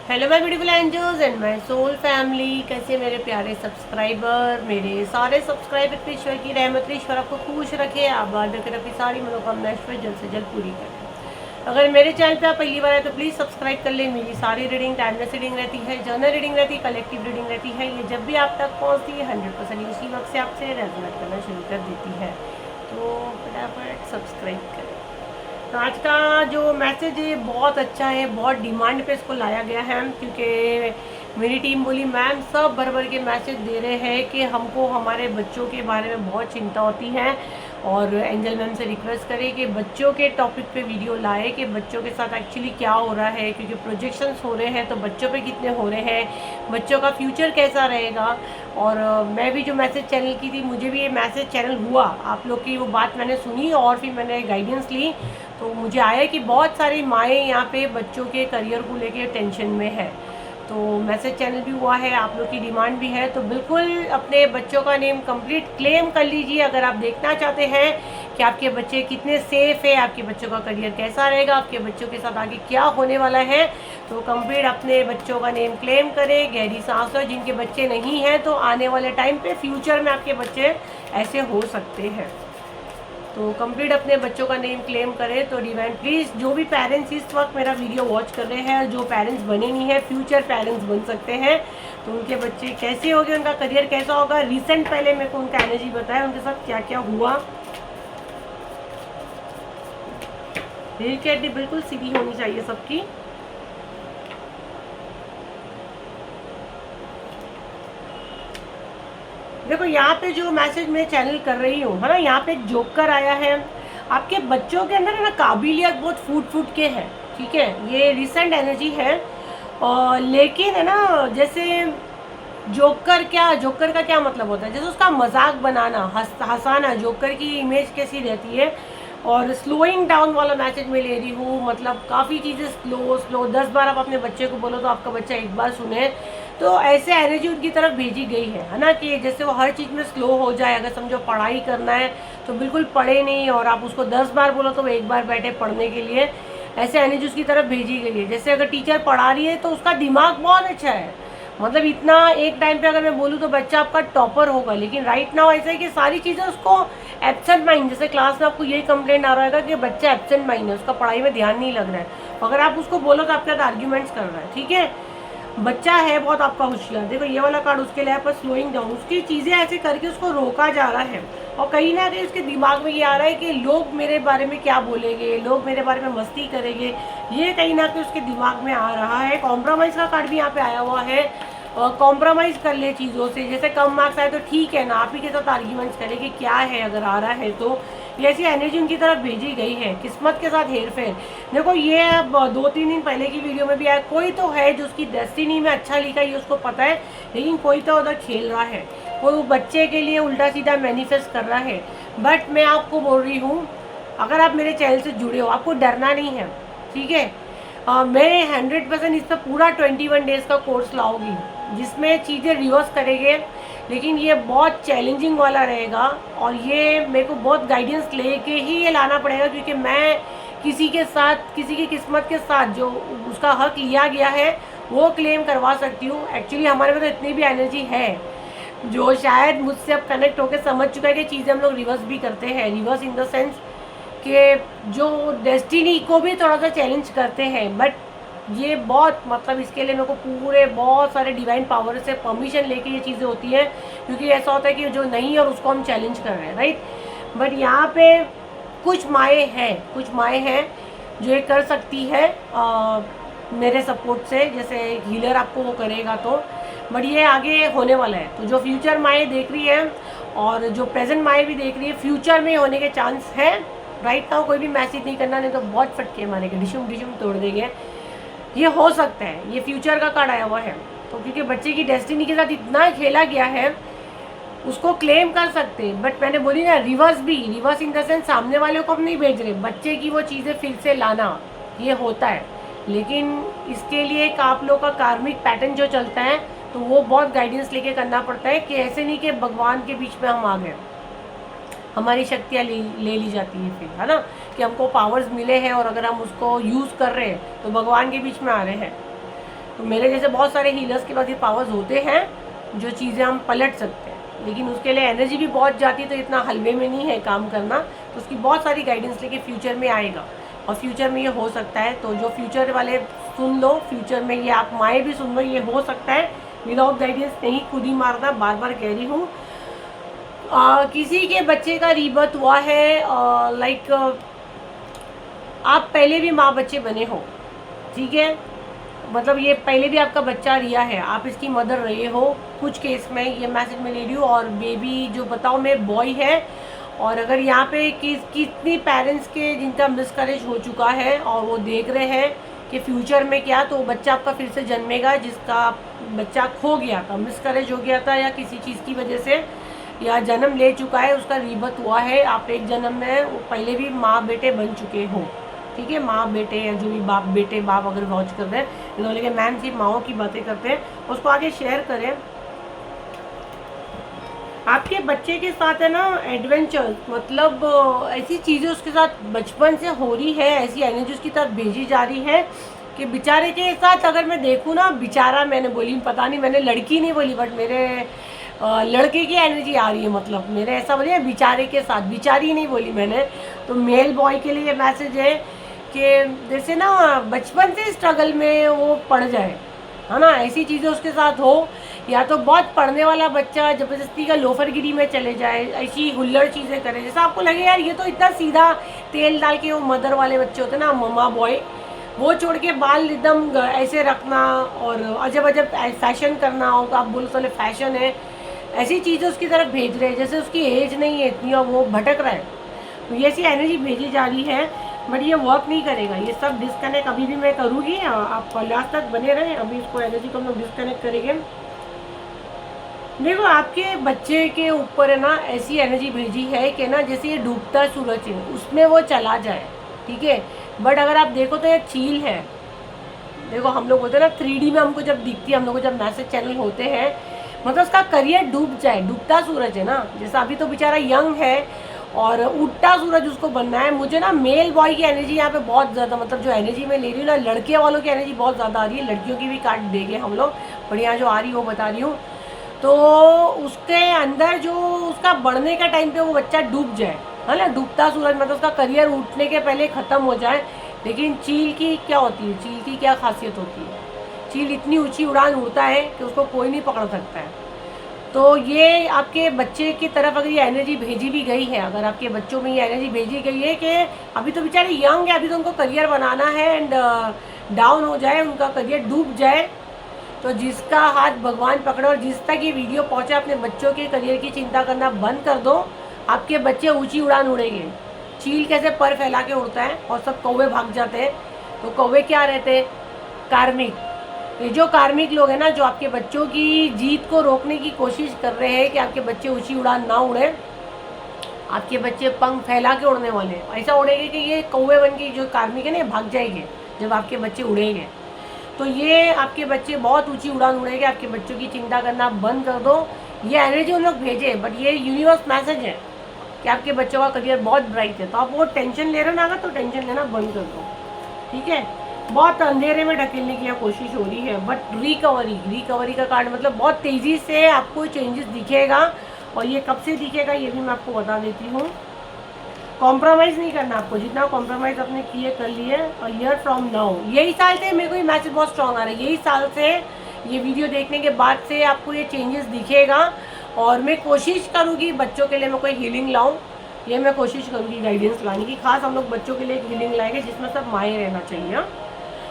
Hello my beautiful angels and my soul family. कैसे मेरे प्यारे सब्सक्राइबर, मेरे सारे सब्सक्राइबर ईश्वर की रहमत ईश्वर आपको खुश रखे, आबाद रखे, अपनी सारी मनोकामना ईश्वर जल्द से जल्द पूरी करें। अगर मेरे चैनल पे आप पहली बार आए तो प्लीज़ सब्सक्राइब कर लें। मेरी सारी रीडिंग टाइमलेस रीडिंग रहती है, जर्नल रीडिंग रहती है, कलेक्टिव रीडिंग रहती है। ये जब भी आप तक पहुँचती है 100% उसी वक्त से आपसे रेजोनेट करना शुरू कर देती है, तो फटाफट सब्सक्राइब करें। तो आज का जो मैसेज है बहुत अच्छा है, बहुत डिमांड पे इसको लाया गया है, क्योंकि मेरी टीम बोली मैम सब भर भर के मैसेज दे रहे हैं कि हमको हमारे बच्चों के बारे में बहुत चिंता होती है, और एंजल मैम से रिक्वेस्ट करें कि बच्चों के टॉपिक पे वीडियो लाए कि बच्चों के साथ एक्चुअली क्या हो रहा है, क्योंकि प्रोजेक्शंस हो रहे हैं तो बच्चों पे कितने हो रहे हैं, बच्चों का फ्यूचर कैसा रहेगा। और मैं भी जो मैसेज चैनल की थी, मुझे भी ये मैसेज चैनल हुआ, आप लोग की वो बात मैंने सुनी और फिर मैंने गाइडेंस ली, तो मुझे आया कि बहुत सारी माएँ यहाँ पे बच्चों के करियर को लेके टेंशन में है। तो मैसेज चैनल भी हुआ है, आप लोग की डिमांड भी है, तो बिल्कुल अपने बच्चों का नेम कंप्लीट क्लेम कर लीजिए। अगर आप देखना चाहते हैं कि आपके बच्चे कितने सेफ है, आपके बच्चों का करियर कैसा रहेगा, आपके बच्चों के साथ आगे क्या होने वाला है, तो कंप्लीट अपने बच्चों का नेम क्लेम करें। गहरी सांस लो। जिनके बच्चे नहीं हैं तो आने वाले टाइम पे फ्यूचर में आपके बच्चे ऐसे हो सकते हैं, तो कंप्लीट अपने बच्चों का नेम क्लेम करें। तो डिवाइन प्लीज़, जो भी पेरेंट्स इस वक्त मेरा वीडियो वॉच कर रहे हैं, जो पेरेंट्स बने नहीं हैं, फ्यूचर पेरेंट्स बन सकते हैं, तो उनके बच्चे कैसे होंगे, उनका करियर कैसा होगा, रिसेंट पहले मेरे को उनका एनर्जी बताया, उनके साथ क्या क्या हुआ। दिल की हड्डी बिल्कुल सीधी होनी चाहिए सबकी। देखो यहाँ पे जो मैसेज मैं चैनल कर रही हूँ है ना, यहाँ पे एक जोकर आया है। आपके बच्चों के अंदर है ना काबिलियत बहुत फूट फूट के है, ठीक है, ये रिसेंट एनर्जी है। और लेकिन है ना, जैसे जोकर का क्या मतलब होता है, जैसे उसका मजाक बनाना, हंसाना, जोकर की इमेज कैसी रहती है। और स्लोइंग डाउन वाला मैसेज मैं ले रही हूँ, मतलब काफ़ी चीज़ें स्लो स्लो, 10 बार आप अपने बच्चे को बोलो तो आपका बच्चा एक बार सुने, तो ऐसे एनर्जी उनकी तरफ भेजी गई है ना, कि जैसे वो हर चीज़ में स्लो हो जाए। अगर समझो पढ़ाई करना है तो बिल्कुल पढ़े नहीं, और आप उसको 10 बार बोलो तो वो एक बार बैठे पढ़ने के लिए, ऐसे एनर्जी उसकी तरफ भेजी गई है। जैसे अगर टीचर पढ़ा रही है तो उसका दिमाग बहुत अच्छा है, मतलब इतना एक टाइम पे अगर मैं बोलूँ तो बच्चा आपका टॉपर होगा। लेकिन राइट नाउ ऐसा है कि सारी चीज़ें उसको एब्सेंट माइंड, जैसे क्लास में आपको यही कंप्लेंट आ रहा है कि बच्चा एब्सेंट माइंड है, उसका पढ़ाई में ध्यान नहीं लग रहा है। अगर आप उसको बोलो तो आपके साथ आर्ग्यूमेंट्स कर रहा है, ठीक है, बच्चा है बहुत आपका होशियार। देखो ये वाला कार्ड उसके लिए पर स्लोइंग डाउन, उसकी चीज़ें ऐसे करके उसको रोका जा रहा है, और कहीं ना कहीं उसके दिमाग में ये आ रहा है कि लोग मेरे बारे में क्या बोलेंगे, लोग मेरे बारे में मस्ती करेंगे, ये कहीं ना कहीं उसके दिमाग में आ रहा है। कॉम्प्रोमाइज़ का कार्ड भी यहाँ पे आया हुआ है, और कॉम्प्रोमाइज़ कर ले चीज़ों से। जैसे कम मार्क्स आए तो ठीक है ना, आप ही के साथ आर्ग्यूमेंट्स करें कि क्या है, अगर आ रहा है तो। ये ऐसी एनर्जी उनकी तरफ भेजी गई है, किस्मत के साथ हेर फेर। देखो ये अब 2-3 दिन पहले की वीडियो में भी आया, कोई तो है जो उसकी डेस्टिनी में अच्छा लिखा है, ये उसको पता है, लेकिन कोई तो उधर खेल रहा है, वो बच्चे के लिए उल्टा सीधा मैनिफेस्ट कर रहा है। बट मैं आपको बोल रही हूँ, अगर आप मेरे चैनल से जुड़े हो, आपको डरना नहीं है, ठीक है। मैं 100% इस पर पूरा 21 डेज़ का कोर्स लाऊंगी, जिसमें चीज़ें रिवर्स करेंगे, लेकिन ये बहुत चैलेंजिंग वाला रहेगा, और ये मेरे को बहुत गाइडेंस लेके ही ये लाना पड़ेगा, क्योंकि मैं किसी के साथ, किसी की किस्मत के साथ जो उसका हक लिया गया है वो क्लेम करवा सकती हूँ। एक्चुअली हमारे में तो इतनी भी एनर्जी है, जो शायद मुझसे अब कनेक्ट होकर समझ चुका है कि चीज़ें हम लोग रिवर्स भी करते हैं। रिवर्स इन द सेंस कि जो डेस्टिनी को भी थोड़ा सा चैलेंज करते हैं। बट ये बहुत, मतलब इसके लिए मेरे को पूरे बहुत सारे डिवाइन पावर से परमिशन लेके ये चीज़ें होती हैं, क्योंकि ऐसा होता है कि जो नहीं है और उसको हम चैलेंज कर रहे हैं, राइट। बट यहाँ पे कुछ माएँ हैं जो ये कर सकती है मेरे सपोर्ट से, जैसे हीलर आपको वो करेगा तो। बट ये आगे होने वाला है, तो जो फ्यूचर माएँ देख रही है और जो प्रेजेंट माएँ भी देख रही है, फ्यूचर में होने के चांस है। राइट नाउ कोई भी मैसेज नहीं करना, नहीं तो बहुत फटके मारेंगे, डिशुम डिशुम तोड़ देंगे। ये हो सकता है, ये फ्यूचर का कार्ड आया हुआ है, तो क्योंकि बच्चे की डेस्टिनी के साथ इतना खेला गया है, उसको क्लेम कर सकते हैं। बट मैंने बोली ना, रिवर्स भी, रिवर्स इन द सेंस सामने वाले को हम नहीं भेज रहे, बच्चे की वो चीज़ें फिर से लाना, ये होता है। लेकिन इसके लिए एक आप लोग का कार्मिक पैटर्न जो चलता है, तो वो बहुत गाइडेंस लेके करना पड़ता है, कि ऐसे नहीं कि भगवान के बीच में हम आ गए, हमारी शक्तियाँ ले ली जाती है फिर, है ना, कि हमको पावर्स मिले हैं और अगर हम उसको यूज़ कर रहे हैं तो भगवान के बीच में आ रहे हैं। तो मेरे जैसे बहुत सारे हीलर्स के पास ये पावर्स होते हैं जो चीज़ें हम पलट सकते हैं, लेकिन उसके लिए एनर्जी भी बहुत जाती है, तो इतना हलवे में नहीं है काम करना। तो उसकी बहुत सारी गाइडेंस लेके फ्यूचर में आएगा और फ्यूचर में ये हो सकता है। तो जो फ्यूचर वाले सुन लो, फ्यूचर में ये आप माएँ भी सुन लो, ये हो सकता है। विदाउट गाइडेंस नहीं, खुद ही मारना, बार बार कह रही हूँ। किसी के बच्चे का रीबर्थ हुआ है, लाइक आप पहले भी माँ बच्चे बने हो, ठीक है, मतलब ये पहले भी आपका बच्चा रिया है, आप इसकी मदर रहे हो कुछ केस में, ये मैसेज में ले रही हूँ। और बेबी जो बताओ मैं बॉय है, और अगर यहाँ पे कितनी पेरेंट्स के जिनका मिसकैरेज हो चुका है और वो देख रहे हैं कि फ्यूचर में क्या, तो बच्चा आपका फिर से जन्मेगा जिसका बच्चा खो गया था, मिसकैरेज हो गया था या किसी चीज़ की वजह से, या जन्म ले चुका है, उसका रीबर्थ हुआ है। आप एक जन्म में पहले भी माँ बेटे बन चुके हो, ठीक है, माँ बेटे या जो भी बाप बेटे बाप अगर वॉच कर रहे हैं, इन्होंने के मैम सिर्फ माओं की बातें करते हैं, उसको आगे शेयर करें। आपके बच्चे के साथ है ना एडवेंचर, मतलब ऐसी चीज़ें उसके साथ बचपन से हो रही है, ऐसी एनर्जी उसकी तरफ भेजी जा रही है कि बेचारे के साथ अगर मैं देखूँ ना, बेचारा मैंने बोली, पता नहीं मैंने लड़की नहीं बोली, बट मेरे लड़के की एनर्जी आ रही है, मतलब मेरे ऐसा बोलिए बेचारे के साथ, बेचारी नहीं बोली मैंने। तो मेल बॉय के लिए मैसेज है कि जैसे ना बचपन से स्ट्रगल में वो पड़ जाए, है ना, ऐसी चीज़ें उसके साथ हो, या तो बहुत पढ़ने वाला बच्चा ज़बरदस्ती का लोफरगिरी में चले जाए, ऐसी हुल्लड़ चीज़ें करे, जैसा आपको लगे यार ये तो इतना सीधा तेल डाल के, वो मदर वाले बच्चे होते हैं ना, ममा बॉय, वो छोड़ के बाल एकदम ऐसे रखना और अजब अजब फैशन करना हो, तो आप बोलो चले फैशन है, ऐसी चीज़ें उसकी तरफ भेज रहे हैं जैसे उसकी एज नहीं है इतनी और वो भटक रहा है। तो ये ऐसी एनर्जी भेजी जा रही है, बट ये वर्क नहीं करेगा, ये सब डिस्कनेक्ट अभी भी मैं करूँगी, आप लास्ट तक बने रहें। अभी इसको एनर्जी को हम लोग डिस्कनेक्ट करेंगे। देखो आपके बच्चे के ऊपर है ना ऐसी एनर्जी भेजी है कि ना जैसे ये डूबता सूरज है, उसमें वो चला जाए, ठीक है। बट अगर आप देखो तो ये चील है, देखो हम लोग बोलते हैं ना 3D में हमको जब दिखती है, हम लोग को जब मैसेज चैनल होते हैं, मतलब उसका करियर डूब जाए, डूबता सूरज है ना, जैसा अभी तो बेचारा यंग है और उठता सूरज उसको बनना है। मुझे ना मेल बॉय की एनर्जी यहाँ पे बहुत ज़्यादा, मतलब जो एनर्जी मैं ले रही हूँ ना, लड़के वालों की एनर्जी बहुत ज़्यादा आ रही है, लड़कियों की भी काट देंगे हम लोग, बट यहाँ जो आ रही है वो बता रही हूँ। तो उसके अंदर जो उसका बढ़ने का टाइम पे वो बच्चा डूब जाए, है ना, डूबता सूरज, मतलब उसका करियर उठने के पहले ख़त्म हो जाए। लेकिन चील की क्या होती है, चील की क्या खासियत होती है, चील इतनी ऊंची उड़ान उड़ता है कि उसको कोई नहीं पकड़ सकता है। तो ये आपके बच्चे की तरफ अगर ये एनर्जी भेजी भी गई है, अगर आपके बच्चों में ये एनर्जी भेजी गई है कि अभी तो बेचारे यंग है, अभी तो उनको करियर बनाना है, एंड डाउन हो जाए, उनका करियर डूब जाए, तो जिसका हाथ भगवान पकड़े, और जिस तक ये वीडियो पहुंचे अपने बच्चों के करियर की चिंता करना बंद कर दो, आपके बच्चे ऊंची उड़ान उड़ेंगे। चील कैसे पर फैला के उड़ता है और सब कौवे भाग जाते हैं, तो कौवे क्या रहते हैं, कार्मिक। ये जो कार्मिक लोग हैं ना, जो आपके बच्चों की जीत को रोकने की कोशिश कर रहे हैं कि आपके बच्चे ऊंची उड़ान ना उड़े, आपके बच्चे पंख फैला के उड़ने वाले हैं, ऐसा उड़ेंगे कि ये कौवे बन के जो कार्मिक है ना भाग जाएंगे जब आपके बच्चे उड़ेंगे। तो ये आपके बच्चे बहुत ऊंची उड़ान उड़ेंगे, आपके बच्चों की चिंता करना बंद कर दो। ये एनर्जी उन लोग भेजे, बट ये यूनिवर्स मैसेज है कि आपके बच्चों का करियर बहुत ब्राइट है, तो आप वो टेंशन ले रहे हो ना, अगर तो टेंशन लेना बंद कर दो, ठीक है। बहुत अंधेरे में ढकेलने की कोशिश हो रही है, बट रिकवरी का कार्ड, मतलब बहुत तेज़ी से आपको चेंजेस दिखेगा, और ये कब से दिखेगा ये भी मैं आपको बता देती हूँ। कॉम्प्रोमाइज़ नहीं करना आपको, जितना कॉम्प्रोमाइज़ आपने किए कर लिए, और ईयर फ्रॉम नाउ, यही साल से मेरे को ये मैसेज बहुत स्ट्रॉन्ग आ रहा है, यही साल से, ये वीडियो देखने के बाद से आपको ये चेंजेस दिखेगा। और मैं कोशिश करूँगी बच्चों के लिए मैं कोई हीलिंग लाऊँ, ये मैं कोशिश करूँगी गाइडेंस लाने की, खास हम लोग बच्चों के लिए एक हीलिंग लाएंगे जिसमें सब माए रहना चाहिए।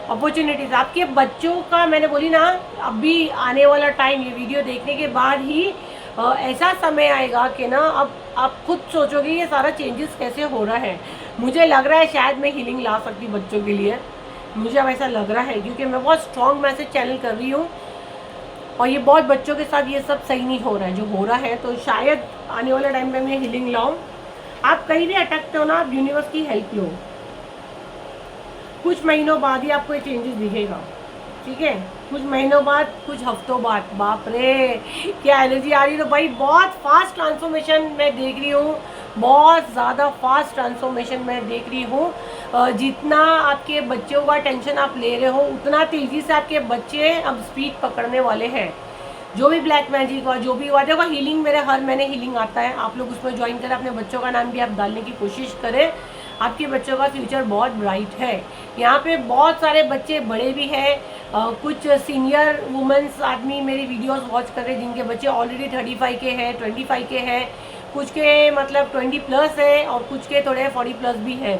अपॉर्चुनिटीज़ आपके बच्चों का, मैंने बोली ना, अभी आने वाला टाइम, ये वीडियो देखने के बाद ही ऐसा समय आएगा कि ना अब आप खुद सोचोगे ये सारा चेंजेस कैसे हो रहा है। मुझे लग रहा है शायद मैं हीलिंग ला सकती बच्चों के लिए, मुझे अब ऐसा लग रहा है, क्योंकि मैं बहुत स्ट्रॉन्ग मैसेज चैनल कर रही हूँ, और ये बहुत बच्चों के साथ ये सब सही नहीं हो रहा है जो हो रहा है। तो शायद आने वाले टाइम पे मैं हीलिंग लाऊँ। आप कहीं भी अटकते हो ना, आप यूनिवर्स की हेल्प लो, कुछ महीनों बाद ही आपको ये चेंजेस दिखेगा, ठीक है, कुछ महीनों बाद, कुछ हफ्तों बाद। बाप रे क्या एनर्जी आ रही है। तो भाई बहुत फास्ट ट्रांसफॉर्मेशन मैं देख रही हूँ, बहुत ज़्यादा फास्ट ट्रांसफॉर्मेशन मैं देख रही हूँ। जितना आपके बच्चों का टेंशन आप ले रहे हो उतना तेज़ी से आपके बच्चे अब स्पीड पकड़ने वाले हैं। जो भी ब्लैक मैजिक हुआ, जो भी हुआ, देखो हीलिंग मेरे हर महीने हीलिंग आता है, आप लोग उसमें ज्वाइन करें, अपने बच्चों का नाम भी आप डालने की कोशिश करें। आपके बच्चों का फ्यूचर बहुत ब्राइट है। यहाँ पे बहुत सारे बच्चे बड़े भी हैं, कुछ सीनियर वुमेंस आदमी मेरी वीडियोस वॉच कर रहे हैं जिनके बच्चे ऑलरेडी 35 के हैं, 25 के हैं, कुछ के मतलब 20 प्लस है और कुछ के थोड़े 40 प्लस भी है।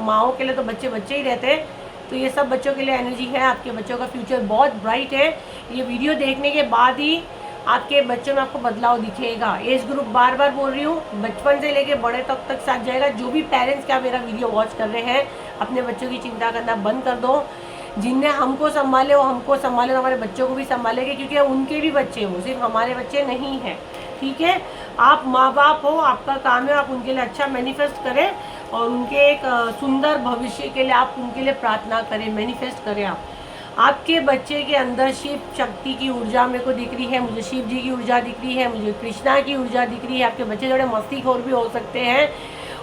माओ के लिए तो बच्चे बच्चे ही रहते हैं, तो ये सब बच्चों के लिए एनर्जी है। आपके बच्चों का फ्यूचर बहुत ब्राइट है। ये वीडियो देखने के बाद ही आपके बच्चों में आपको बदलाव दिखेगा। एज ग्रुप बार बार बोल रही हूँ, बचपन से लेके बड़े तक साथ जाएगा। जो भी पेरेंट्स क्या मेरा वीडियो वॉच कर रहे हैं, अपने बच्चों की चिंता करना बंद कर दो। जिनने हमको संभाले वो हमको संभाले, हमारे बच्चों को भी संभालेंगे, क्योंकि उनके भी बच्चे हो, सिर्फ हमारे बच्चे नहीं हैं। ठीक है, आप माँ बाप हो, आपका काम है आप उनके लिए अच्छा मैनिफेस्ट करें और उनके एक सुंदर भविष्य के लिए आप उनके लिए प्रार्थना करें, मैनिफेस्ट करें। आपके बच्चे के अंदर शिव शक्ति की ऊर्जा मेरे को दिख रही है, मुझे शिव जी की ऊर्जा दिख रही है, मुझे कृष्णा की ऊर्जा दिख रही है। आपके बच्चे थोड़े मस्तीखोर भी हो सकते हैं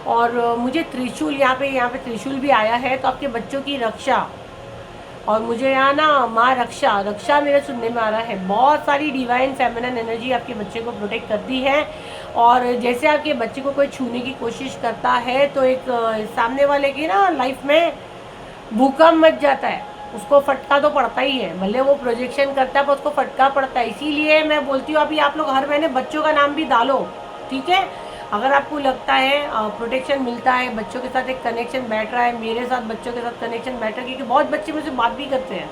और मुझे त्रिशूल यहाँ पे त्रिशूल भी आया है, तो आपके बच्चों की रक्षा। और मुझे यहाँ ना माँ रक्षा मेरे सुनने में आ रहा है। बहुत सारी डिवाइन फेमिनिन एनर्जी आपके बच्चे को प्रोटेक्ट करती है। और जैसे आपके बच्चे को कोई छूने की कोशिश करता है तो एक सामने वाले की ना लाइफ में भूकंप मच जाता है, उसको फटका तो पड़ता ही है, भले वो प्रोजेक्शन करता है पर उसको फटका पड़ता है। इसीलिए मैं बोलती हूँ अभी आप लोग हर महीने बच्चों का नाम भी डालो। ठीक है, अगर आपको लगता है प्रोटेक्शन मिलता है, बच्चों के साथ एक कनेक्शन बैठ रहा है, मेरे साथ बच्चों के साथ कनेक्शन बैठ रहा है, क्योंकि बहुत बच्चे मुझसे बात भी करते हैं,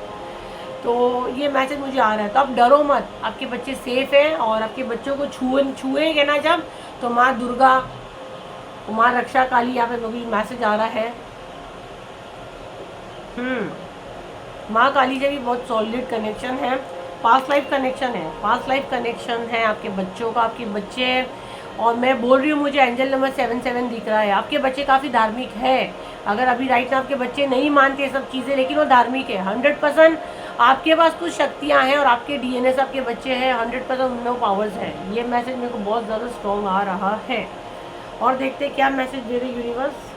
तो ये मैसेज मुझे आ रहा है। तो आप डरो मत, आपके बच्चे सेफ हैं। और आपके बच्चों को छुएंगे ना जब, तो माँ दुर्गा, माँ रक्षा काली, यहाँ पे मुझे मैसेज आ रहा है। माँ काली से भी बहुत सॉलिड कनेक्शन है, पास्ट लाइफ कनेक्शन है, पास्ट लाइफ कनेक्शन है आपके बच्चों का, आपके बच्चे। और मैं बोल रही हूँ मुझे एंजल नंबर 77 दिख रहा है। आपके बच्चे काफ़ी धार्मिक है। अगर अभी राइट ना आपके बच्चे नहीं मानते सब चीज़ें, लेकिन वो धार्मिक है 100%। आपके पास कुछ शक्तियाँ हैं और आपके डीएनए से आपके बच्चे हैं 100%, उनमें पावर्स है। ये मैसेज मेरे को बहुत ज़्यादा स्ट्रॉन्ग आ रहा है। और देखते क्या मैसेज दे रही यूनिवर्स।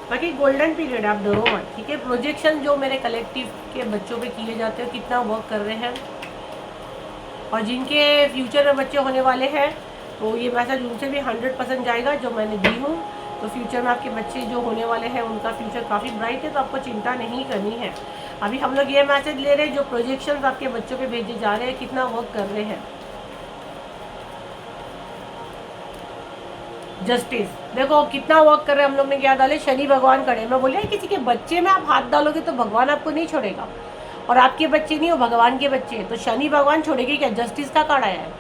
बाकी गोल्डन पीरियड, आप डरो मत। ठीक है, प्रोजेक्शन जो मेरे कलेक्टिव के बच्चों पे किए जाते हैं, कितना वर्क कर रहे हैं, और जिनके फ्यूचर में बच्चे होने वाले हैं, तो ये मैसेज उनसे भी 100% जाएगा जो मैंने दी हूँ। तो फ्यूचर में आपके बच्चे जो होने वाले हैं उनका फ्यूचर काफ़ी ब्राइट है, तो आपको चिंता नहीं करनी है। अभी हम लोग ये मैसेज ले रहे हैं जो प्रोजेक्शंस आपके बच्चों पे भेजे जा रहे हैं कितना वर्क कर रहे हैं। जस्टिस, देखो कितना वर्क कर रहे हैं। हम लोग ने क्या डाले, शनि भगवान खड़े। मैं बोलिए किसी के बच्चे में आप हाथ डालोगे तो भगवान आपको नहीं छोड़ेगा, और आपके बच्चे नहीं हो, भगवान के बच्चे हैं, तो शनि भगवान छोड़ेगी क्या। जस्टिस का कार्ड आया है,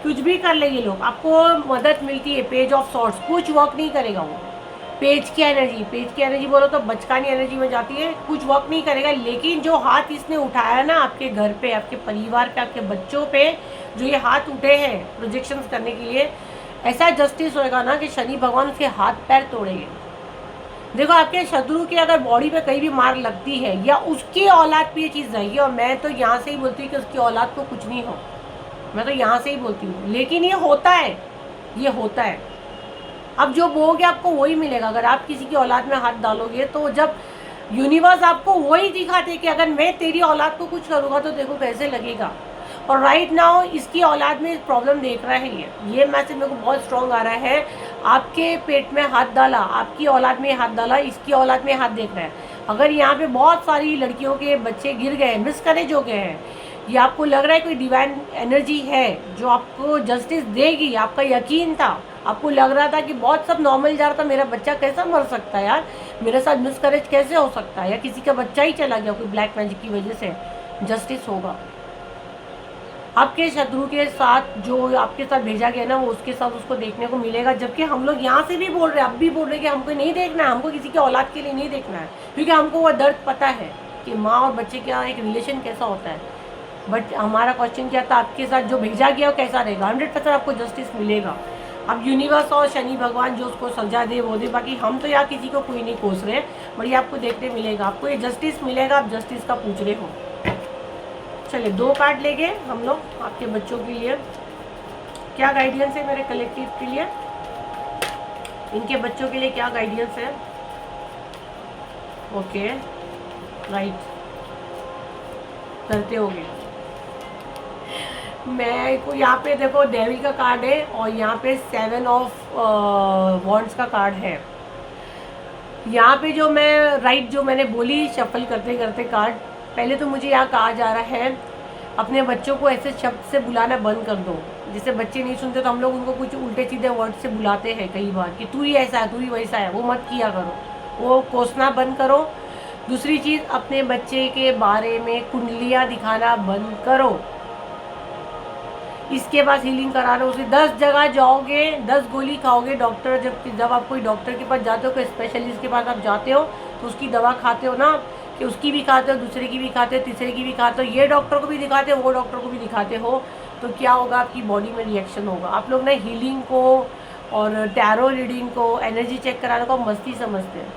कुछ भी कर लेंगे लोग, आपको मदद मिलती है। पेज ऑफ सॉर्ट्स, कुछ वर्क नहीं करेगा वो। पेज की एनर्जी बोलो तो बचकानी एनर्जी में जाती है, कुछ वर्क नहीं करेगा। लेकिन जो हाथ इसने उठाया ना आपके घर पे, आपके परिवार पे, आपके बच्चों पे, जो ये हाथ उठे हैं प्रोजेक्शंस करने के लिए, ऐसा जस्टिस होएगा ना कि शनि भगवान उसके हाथ पैर तोड़ेंगे। देखो आपके शत्रु की अगर बॉडी पे कहीं भी मार लगती है या उसकी औलाद पे ये चीज़ जाएगी, और मैं तो यहाँ से ही बोलती हूँ कि उसकी औलाद को कुछ नहीं हो, मैं तो यहाँ से ही बोलती हूँ, लेकिन ये होता है, ये होता है। अब जो बोगे आपको वही मिलेगा। अगर आप किसी की औलाद में हाथ डालोगे तो जब यूनिवर्स आपको वही दिखाते कि अगर मैं तेरी औलाद को कुछ करूँगा तो देखो कैसे लगेगा। और राइट नाउ इसकी औलाद में प्रॉब्लम देख रहा है ये मैसेज मेरे को बहुत स्ट्रॉन्ग आ रहा है। आपके पेट में हाथ डाला, आपकी औलाद में हाथ डाला, इसकी औलाद में हाथ देख रहा है। अगर यहाँ पे बहुत सारी लड़कियों के बच्चे गिर गए, मिसकरेज हो गए हैं, ये आपको लग रहा है कोई डिवाइन एनर्जी है जो आपको जस्टिस देगी, आपका यकीन था, आपको लग रहा था कि बहुत सब नॉर्मल जा रहा था, मेरा बच्चा कैसा मर सकता है यार, मेरे साथ मिसकरेज कैसे हो सकता है, या किसी का बच्चा ही चला गया कोई ब्लैक मैजिक की वजह से, जस्टिस होगा। आपके शत्रु के साथ जो आपके साथ भेजा गया ना, वो उसके साथ उसको देखने को मिलेगा। जबकि हम लोग यहाँ से भी बोल रहे हैं, अब भी बोल रहे हैं कि हमको नहीं देखना है, हमको किसी के औलाद के लिए नहीं देखना है, क्योंकि हमको वो दर्द पता है कि माँ और बच्चे का एक रिलेशन कैसा होता है। बट हमारा क्वेश्चन क्या था, आपके साथ जो भेजा गया वो कैसा रहेगा। 100% आपको जस्टिस मिलेगा। अब यूनिवर्स और शनि भगवान जो उसको सजा दे वो दे, बाकी हम तो यहाँ किसी को कोई नहीं कोस रहे, बट ये आपको देखने मिलेगा, आपको ये जस्टिस मिलेगा। आप जस्टिस का पूछ रहे हो। चलिए 2 कार्ड लेंगे हम लोग आपके बच्चों के लिए, क्या गाइडेंस है मेरे कलेक्टिव के लिए। इनके बच्चों के लिए क्या गाइडेंस है? ओके, राइट, करते होगे। मैं को यहाँ पे देखो डेविल का कार्ड है और यहाँ पे 7 ऑफ वॉन्ड्स का कार्ड है। यहाँ पे जो मैं राइट जो मैंने बोली शफल करते करते कार्ड, पहले तो मुझे यहाँ कहा जा रहा है अपने बच्चों को ऐसे शब्द से बुलाना बंद कर दो। जैसे बच्चे नहीं सुनते तो हम लोग उनको कुछ उल्टे सीधे वर्ड से बुलाते हैं कई बार कि तू ही ऐसा है, तू ही वैसा है, वो मत किया करो, वो कोसना बंद करो। दूसरी चीज़, अपने बच्चे के बारे में कुंडलियाँ दिखाना बंद करो। इसके बाद हीलिंग करा रहे हो, उसे 10 जगह जाओगे, 10 गोली खाओगे। डॉक्टर जब आप कोई डॉक्टर के पास जाते हो, कोई स्पेशलिस्ट के पास आप जाते हो तो उसकी दवा खाते हो ना, कि उसकी भी खाते हो, दूसरे की भी खाते हो, तीसरे की भी खाते हो, ये डॉक्टर को भी दिखाते हो, वो डॉक्टर को भी दिखाते हो, तो क्या होगा? आपकी बॉडी में रिएक्शन होगा। आप लोग ना हीलिंग को और टैरो रीडिंग को, एनर्जी चेक कराने को मस्ती समझते हैं।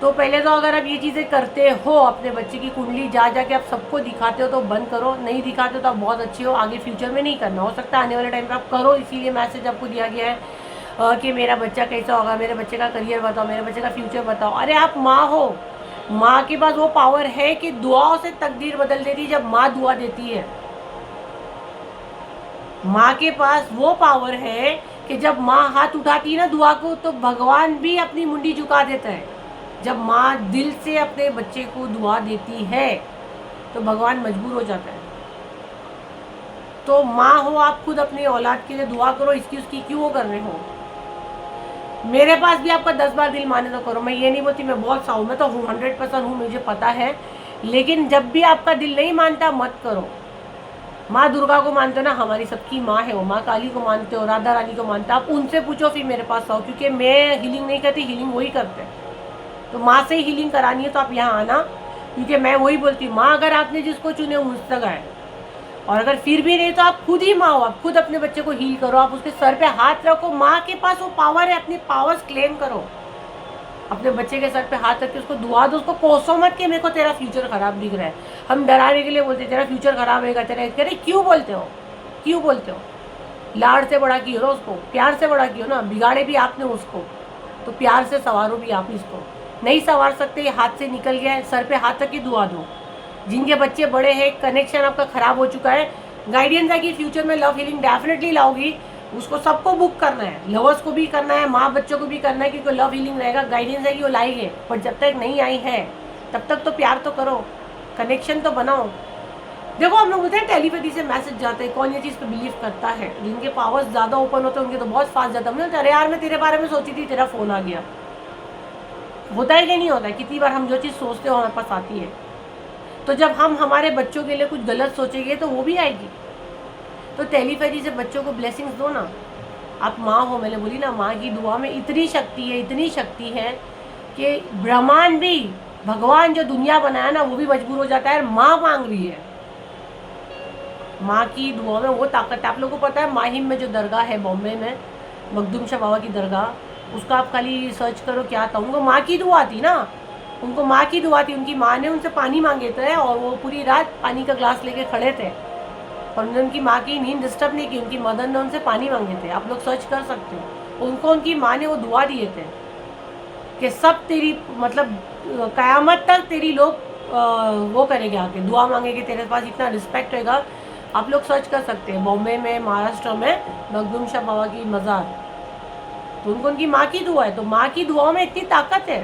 तो पहले तो अगर आप ये चीज़ें करते हो, अपने बच्चे की कुंडली जा के आप सबको दिखाते हो तो बंद करो। नहीं दिखाते हो तो आप बहुत अच्छे हो, आगे फ्यूचर में नहीं करना। हो सकता है आने वाले टाइम पे आप करो, इसीलिए मैसेज आपको दिया गया है कि मेरा बच्चा कैसा होगा, मेरे बच्चे का करियर बताओ, मेरे बच्चे का फ्यूचर बताओ। अरे आप माँ हो, माँ के पास वो पावर है कि दुआओं से तकदीर बदल देती है। जब माँ दुआ देती है, माँ के पास वो पावर है कि जब माँ हाथ उठाती है ना दुआ को, तो भगवान भी अपनी मुंडी झुका देता है। जब माँ दिल से अपने बच्चे को दुआ देती है तो भगवान मजबूर हो जाता है। तो माँ हो आप, खुद अपनी औलाद के लिए दुआ करो, इसकी उसकी क्यों कर रहे हो। मेरे पास भी आपका 10 बार दिल माने तो करो, मैं ये नहीं बोलती मैं बहुत सा हूँ, मैं तो हूँ, 100% हूँ, मुझे पता है। लेकिन जब भी आपका दिल नहीं मानता मत करो। माँ दुर्गा को मानते हो ना, हमारी सबकी माँ है वो, माँ काली को मानते हो, राधा रानी को मानते हो, आप उनसे पूछो फिर मेरे पास आओ, क्योंकि मैं हीलिंग नहीं करती, हीलिंग वही करते हैं। तो माँ से ही हीलिंग करानी है तो आप यहाँ आना, क्योंकि मैं वही बोलती हूँ, माँ अगर आपने जिसको चुने मुझ तक आए, और अगर फिर भी नहीं तो आप खुद ही माँ हो, आप खुद अपने बच्चे को हील करो, आप उसके सर पे हाथ रखो। माँ के पास वो पावर है, अपनी पावर्स क्लेम करो, अपने बच्चे के सर पे हाथ रख के उसको दुआ दो। उसको कोसो मत कि मेरे को तेरा फ्यूचर खराब दिख रहा है। हम डराने के लिए बोलते तेरा फ्यूचर खराब होगा, तेरा अरे क्यों बोलते हो, क्यों बोलते हो? लाड़ से बड़ा कियो ना उसको, प्यार से बड़ा कियो ना, बिगाड़े भी आपने उसको, तो प्यार से संवारो भी आप इसको। नहीं संवार सकते, ये हाथ से निकल गया है, सर पे हाथ रख के दुआ दो। जिनके बच्चे बड़े हैं, कनेक्शन आपका खराब हो चुका है, गाइडेंस है कि फ्यूचर में लव हीलिंग डेफिनेटली लाओगी। उसको सबको बुक करना है, लवर्स को भी करना है, माँ बच्चों को भी करना है, क्योंकि लव हीलिंग रहेगा। गाइडेंस है कि वो लाएंगे, पर जब तक नहीं आई है तब तक तो प्यार तो करो, कनेक्शन तो बनाओ। देखो हम लोग बोलते हैं टेलीपैथी से मैसेज जाते हैं, कौन ये चीज़ पे बिलीव करता है? जिनके पावर्स ज़्यादा ओपन होते हैं उनके तो बहुत फास्ट जाता है। अरे यार मैं तेरे बारे में सोची थी, तेरा फ़ोन आ गया। होता है कि नहीं होता है? कितनी बार हम जो चीज़ सोचते हो हमारे पास आती है। तो जब हम हमारे बच्चों के लिए कुछ गलत सोचेंगे तो वो भी आएगी। तो टेलीपैथी से बच्चों को ब्लेसिंग्स दो ना। आप माँ हो, मैंने बोली ना, माँ की दुआ में इतनी शक्ति है, इतनी शक्ति है कि ब्रह्मांड भी, भगवान जो दुनिया बनाया ना, वो भी मजबूर हो जाता है। माँ मांग रही है, माँ की दुआ में वो ताकत है। आप लोगों को पता है माहिम में जो दरगाह है बॉम्बे में, मखदूम शाह बाबा की दरगाह, उसका आप खाली सर्च करो क्या था। उनको माँ की दुआ थी ना, उनको माँ की दुआ थी। उनकी माँ ने उनसे पानी मांगे थे और वो पूरी रात पानी का ग्लास लेके खड़े थे और उन्होंने उनकी माँ की नींद डिस्टर्ब नहीं की। उनकी मदर ने उनसे पानी मांगे थे, आप लोग सर्च कर सकते हो। उनको उनकी माँ ने वो दुआ दिए थे कि सब तेरी मतलब क़यामत तक तेरी लोग वो करेंगे, आके दुआ मांगेंगे, तेरे पास इतना रिस्पेक्ट रहेगा। आप लोग सर्च कर सकते हैं, बॉम्बे में, महाराष्ट्र में मखदूम शाह बाबा की मज़ार। तो उनको उनकी माँ की दुआ है। तो माँ की दुआओं में इतनी ताकत है।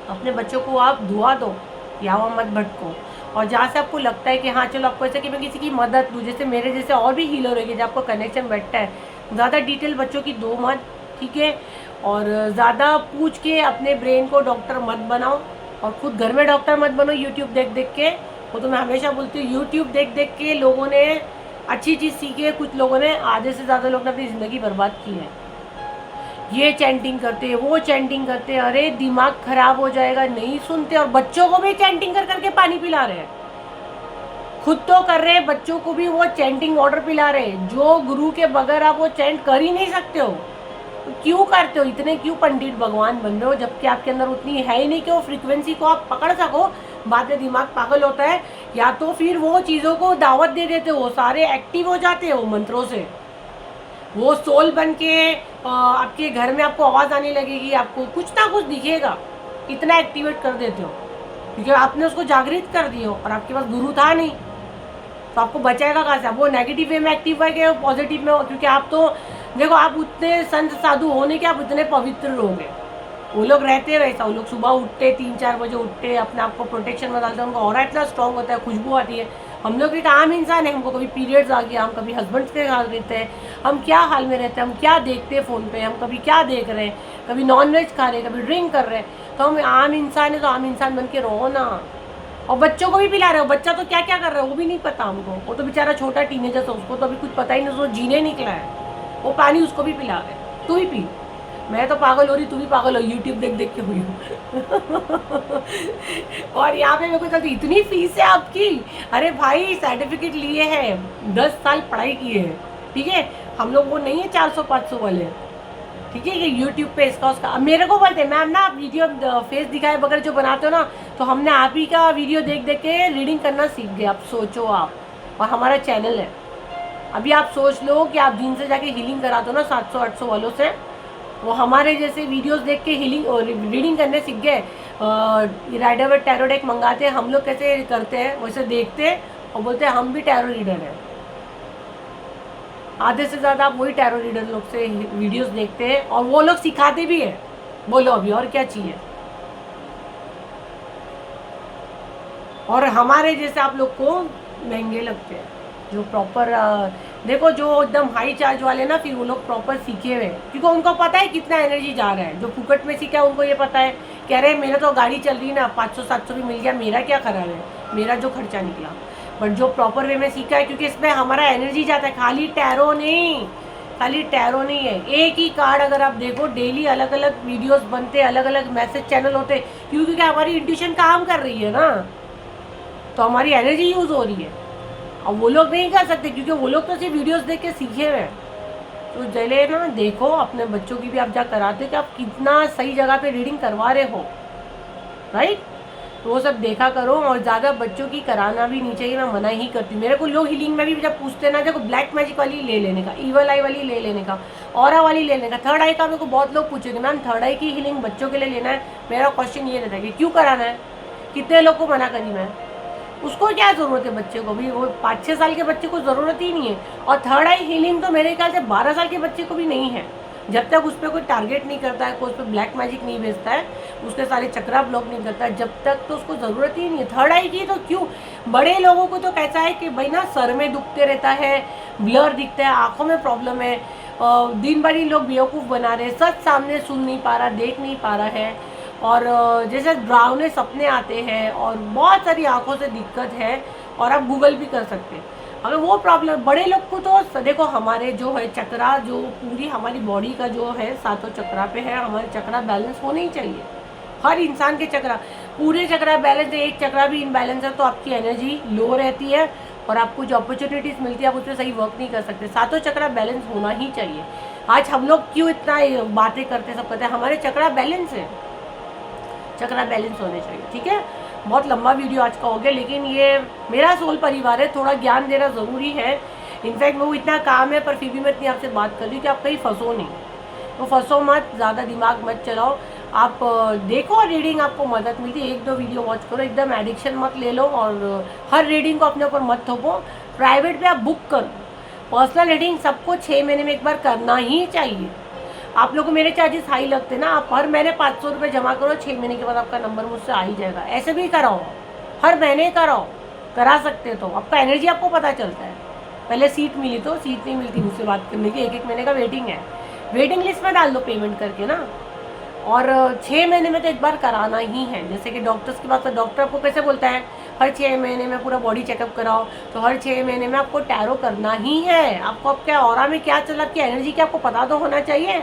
अपने बच्चों को आप दुआ दो, यहाँ मत भटको। और जहाँ से आपको लगता है कि हाँ चलो, आपको ऐसा कि मैं किसी की मदद दूँ, जैसे मेरे जैसे और भी हीलर होगी, जब आपको कनेक्शन बैठता है, ज़्यादा डिटेल बच्चों की दो मत, ठीक है? और ज़्यादा पूछ के अपने ब्रेन को डॉक्टर मत बनाओ, और खुद घर में डॉक्टर मत बनो यूट्यूब देख देख के। वो तो मैं हमेशा बोलती हूँ, यूट्यूब देख देख के लोगों ने अच्छी चीज़ सीखी है, कुछ लोगों ने, आधे से ज़्यादा लोग ने अपनी ज़िंदगी बर्बाद की है। ये चैंटिंग करते, वो चैंटिंग करते, अरे दिमाग खराब हो जाएगा, नहीं सुनते। और बच्चों को भी चैंटिंग कर करके पानी पिला रहे हैं, खुद तो कर रहे हैं, बच्चों को भी वो चैंटिंग वाटर पिला रहे हैं। जो गुरु के बगैर आप वो चैंट कर ही नहीं सकते हो, तो क्यों करते हो? इतने क्यों पंडित भगवान बन रहे हो, जबकि आपके अंदर उतनी है ही नहीं कि वो फ्रीक्वेंसी को आप पकड़ सको। बाद में दिमाग पागल होता है, या तो फिर वो चीज़ों को दावत दे देते हो, सारे एक्टिव हो जाते हो मंत्रों से। वो सोल बन के आपके घर में आपको आवाज़ आने लगेगी, आपको कुछ ना कुछ दिखेगा, इतना एक्टिवेट कर देते हो क्योंकि आपने उसको जागृत कर दिया और आपके पास गुरु था नहीं, तो आपको बचाएगा कहाँ से? वो नेगेटिव वे में एक्टिव है कि पॉजिटिव में? क्योंकि आप तो देखो, आप उतने संत साधु होने के आप इतने पवित्र लोग हैं, वो लोग रहते हैं वैसा। वो लोग सुबह उठते 3-4 बजे उठते, अपने आप को प्रोटेक्शन में डालते हैं, उनका ऑरा इतना स्ट्रांग होता है, खुशबू आती है। हम लोग एक आम इंसान है, हमको कभी पीरियड्स आ गया, हम कभी हस्बैंड्स के साथ रहते हैं, हम क्या हाल में रहते हैं, हम क्या देखते हैं फ़ोन पे, हम कभी क्या देख रहे हैं, कभी नॉनवेज खा रहे हैं, कभी ड्रिंक कर रहे हैं। तो हम आम इंसान है, तो आम इंसान बन के रहो ना। और बच्चों को भी पिला रहे हो, बच्चा तो क्या क्या कर रहा है वो भी नहीं पता हमको। वो तो बेचारा छोटा टीनेजर था, उसको तो अभी कुछ पता ही नहीं, उसको जीने निकला है, वो पानी उसको भी पिला रहे। तू ही पी, मैं तो पागल हो रही, तू भी पागल हो, यूट्यूब देख देख के हुई हूँ। और यहाँ पे मेरे को चलती, इतनी फीस है आपकी? अरे भाई सर्टिफिकेट लिए हैं, 10 साल पढ़ाई किए हैं, ठीक है। हम लोग वो नहीं है 400-500 वाले, ठीक है, कि यूट्यूब पे इसका उसका। अब मेरे को बोलते हैं मैम ना आप वीडियो फेस दिखाए बगैर जो बनाते हो ना, तो हमने आप ही का वीडियो देख देख के रीडिंग करना सीख गए। आप सोचो आप, और हमारा चैनल है। अभी आप सोच लो कि आप जिनसे जाके हीलिंग कराते हो ना 700-800 वालों से, वो हमारे जैसे वीडियोस देख के हीलिंग और रीडिंग करने सीख गए। राइडर वे टैरो डेक मंगाते हैं, हम लोग कैसे करते हैं वैसे देखते हैं और बोलते हैं हम भी टैरो रीडर हैं। आधे से ज़्यादा आप वही टैरो रीडर लोग से वीडियोस देखते हैं और वो लोग सिखाते भी हैं। बोलो अभी और क्या चाहिए? और हमारे जैसे आप लोग को महंगे लगते हैं जो प्रॉपर देखो, जो एकदम हाई चार्ज वाले ना, फिर वो लोग प्रॉपर सीखे हुए, क्योंकि उनको पता है कितना एनर्जी जा रहा है। जो फुकट में सीखा है उनको ये पता है, कह रहे मेरा तो गाड़ी चल रही ना, 500-700 भी मिल गया, मेरा क्या खराब है, मेरा जो खर्चा निकला। बट जो प्रॉपर वे में सीखा है, क्योंकि इसमें हमारा एनर्जी जाता है, खाली टैरो नहीं, खाली टैरो नहीं है। एक ही कार्ड अगर आप देखो, डेली अलग अलग वीडियोस बनते, अलग अलग मैसेज चैनल होते, क्योंकि हमारी इंट्यूशन काम कर रही है ना, तो हमारी एनर्जी यूज़ हो रही है। अब वो लोग नहीं कर सकते क्योंकि वो लोग तो सिर्फ वीडियोस देख के सीखे हुए हैं। तो चले ना, देखो अपने बच्चों की भी आप जा कराते हो कि आप कितना सही जगह पे रीडिंग करवा रहे हो, राइट। तो वो सब देखा करो, और ज़्यादा बच्चों की कराना भी नहीं चाहिए, मैं मना ही करती हूँ। मेरे को लोग हीलिंग में भी जब पूछते ना, देखो ब्लैक मैजिक वाली ले लेने का, ईवल आई वाली ले लेने का, ऑरा वाली ले लेने का, थर्ड आई का मेरे को बहुत लोग पूछेंगे मैम थर्ड आई की हीलिंग बच्चों के लिए लेना है। मेरा क्वेश्चन ये रहता है कि क्यों कराना है? कितने लोग को मना करी मैं? उसको क्या ज़रूरत है बच्चे को भी? वो 5-6 साल के बच्चे को ज़रूरत ही नहीं है। और थर्ड आई हीलिंग तो मेरे ख्याल से 12 साल के बच्चे को भी नहीं है, जब तक उस पर कोई टारगेट नहीं करता है, कोई उस पर ब्लैक मैजिक नहीं भेजता है, उसके सारे चक्रा ब्लॉक नहीं करता है, जब तक तो उसको ज़रूरत ही नहीं है थर्ड आई की। तो क्यों? बड़े लोगों को तो कैसा है कि भाई ना, सर में दुखते रहता है, ब्लर दिखता है, आँखों में प्रॉब्लम है, दिन भर ही लोग बेवकूफ़ बना रहे, सच सामने सुन नहीं पा रहा, देख नहीं पा रहा है, और जैसे डरावने सपने आते हैं, और बहुत सारी आंखों से दिक्कत है। और आप गूगल भी कर सकते हैं अगर वो प्रॉब्लम। बड़े लोग को तो देखो, हमारे जो है चक्रा, जो पूरी हमारी बॉडी का जो है 7 चक्रा पे है, हमारे चक्रा बैलेंस होने ही चाहिए। हर इंसान के चक्रा, पूरे चक्रा बैलेंस है, एक चक्रा भी इनबैलेंस है तो आपकी एनर्जी लो रहती है और आपको जो अपॉर्चुनिटीज़ मिलती है आप उस पर सही वर्क नहीं कर सकते। 7 चक्रा बैलेंस होना ही चाहिए। आज हम लोग क्यों इतना बातें करते, सब करते हैं, हमारे चक्रा बैलेंस है, चक्रा बैलेंस होने चाहिए, ठीक है। बहुत लंबा वीडियो आज का हो गया, लेकिन ये मेरा सोल परिवार है, थोड़ा ज्ञान देना ज़रूरी है। इनफैक्ट वो इतना काम है, पर फिर भी मैं इतनी आपसे बात कर रही हूँ कि आप कहीं फंसो नहीं। तो फंसो मत, ज़्यादा दिमाग मत चलाओ, आप देखो रीडिंग, आपको मदद मिलती है, 1-2 वीडियो वॉच करो, एकदम एडिक्शन मत ले लो, और हर रीडिंग को अपने ऊपर मत थोपो। प्राइवेट पे आप बुक करो। पर्सनल रीडिंग सबको 6 महीने में एक बार करना ही चाहिए। आप लोगों को मेरे चार्जेस हाई लगते ना, आप हर महीने 500 रुपये जमा करो, 6 महीने के बाद आपका नंबर मुझसे आ ही जाएगा। ऐसे भी कराओ, हर महीने कराओ, करा सकते तो आपका एनर्जी आपको पता चलता है। पहले सीट मिली तो सीट नहीं मिलती मुझसे बात करने की, 1-1 महीने का वेटिंग है, वेटिंग लिस्ट में डाल दो पेमेंट करके ना। और 6 महीने में तो एक बार कराना ही है। जैसे कि डॉक्टर्स के पास, तो डॉक्टर आपको कैसे बोलता है हर 6 महीने में पूरा बॉडी चेकअप कराओ, तो हर 6 महीने में आपको टैरो करना ही है। आपको अब क्या ऑरा में क्या चला, आपकी एनर्जी क्या आपको पता तो होना चाहिए,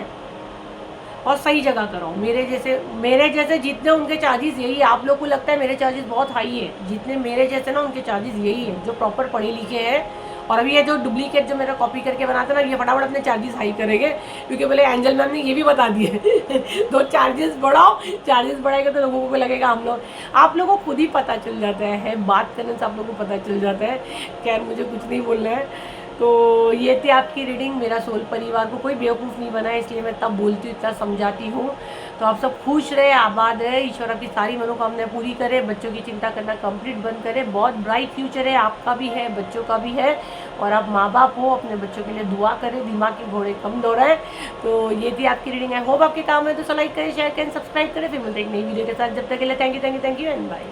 और सही जगह कराओ। मेरे जैसे जितने उनके चार्जेस यही है। आप लोग को लगता है मेरे चार्जेस बहुत हाई है, जितने मेरे जैसे ना उनके चार्जेस यही है, जो प्रॉपर पढ़े लिखे हैं। और अभी ये जो डुप्लीकेट जो मेरा कॉपी करके बनाते हैं ना, ये फटाफट अपने चार्जेस हाई करेंगे, क्योंकि बोले एंजल मैम ने ये भी बता दिए तो चार्जेस बढ़ाओ, चार्जेस बढ़ाएगा तो लोगों को लगेगा हम लोग। आप लोगों को खुद ही पता चल जाता है, बात करने से आप लोगों को पता चल जाता है। खैर मुझे कुछ नहीं बोलना है, तो ये थी आपकी रीडिंग। मेरा सोल परिवार को कोई बेवकूफ़ नहीं बनाए, इसलिए मैं तब बोलती हूँ, इतना समझाती हूँ। तो आप सब खुश रहे, आबाद रहे, ईश्वर आपकी सारी मनोकामनाएं पूरी करे, बच्चों की चिंता करना कंप्लीट बंद करे। बहुत ब्राइट फ्यूचर है, आपका भी है, बच्चों का भी है। और आप माँ बाप हो, अपने बच्चों के लिए दुआ करें, दिमाग के घोड़े कम दौड़ाएं। तो ये थी आपकी रीडिंग। आई होप आपके काम है, तो लाइक करें, शेयर करें, सब्सक्राइब करें। फिर मिलते हैं एक नई वीडियो के साथ। जब तक के लिए थैंक यू एंड बाय।